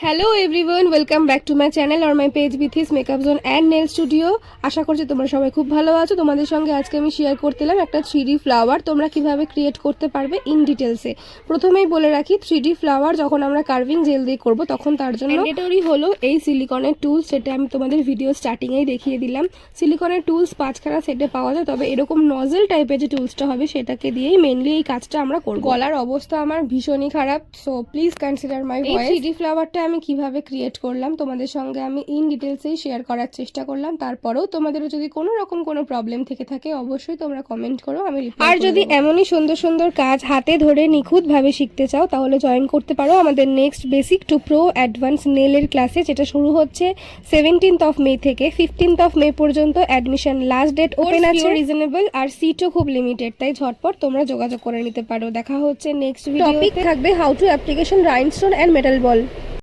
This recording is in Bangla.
Hello everyone, welcome back to my channel আর my page Bithi's makeup zone and nail studio. আশা করছি তোমরা সবাই খুব ভালো আছো। তোমাদের সঙ্গে আজকে আমি শেয়ার করতেলাম একটা 3D ফ্লাওয়ার তোমরা কিভাবে ক্রিয়েট করতে পারবে ইন ডিটেলসে। প্রথমেই বলে রাখি, 3D ফ্লাওয়ার যখন আমরা কার্ভিং জেল দিয়ে করব তখন তার জন্য ম্যান্ডেটরি হলো এই সিলিকনের টুলস, সেটা আমি তোমাদের ভিডিও স্টার্টিংয়েই দেখিয়ে দিলাম। সিলিকনের টুলস 5খানা সেটে পাওয়া যায়, তবে এরকম নজেল টাইপের যে টুলসটা হবে সেটাকে দিয়েই মেনলি এই কাজটা আমরা করব। গলার অবস্থা আমার ভীষণই খারাপ, so please consider my voice. 3D ফ্লাওয়ারটা আমি কিভাবে ক্রিয়েট করলাম তোমাদের সঙ্গে আমি ইন ডিটেলসেই শেয়ার করার চেষ্টা করলাম। তারপরেও তোমাদেরও যদি কোনো রকম কোনো প্রবলেম থেকে থাকে অবশ্যই তোমরা কমেন্ট করো, আমি রিপ্লাই করব। আর যদি এমনই সুন্দর সুন্দর কাজ হাতে ধরে নিখুঁতভাবে শিখতে চাও তাহলে জয়েন করতে পারো আমাদের next basic to pro advance নেলের ক্লাসে, যেটা শুরু হচ্ছে 17th অফ মে থেকে 15th অফ মে পর্যন্ত। অ্যাডমিশন লাস্ট ডেট ওপেন আছে, রিজনেবল, আর সিটও খুব লিমিটেড, তাই ঝটপট তোমরা যোগাযোগ করে নিতে পারো। দেখা হচ্ছে নেক্সট ভিডিও। টপিক থাকবে how to application rhinestone and metal ball.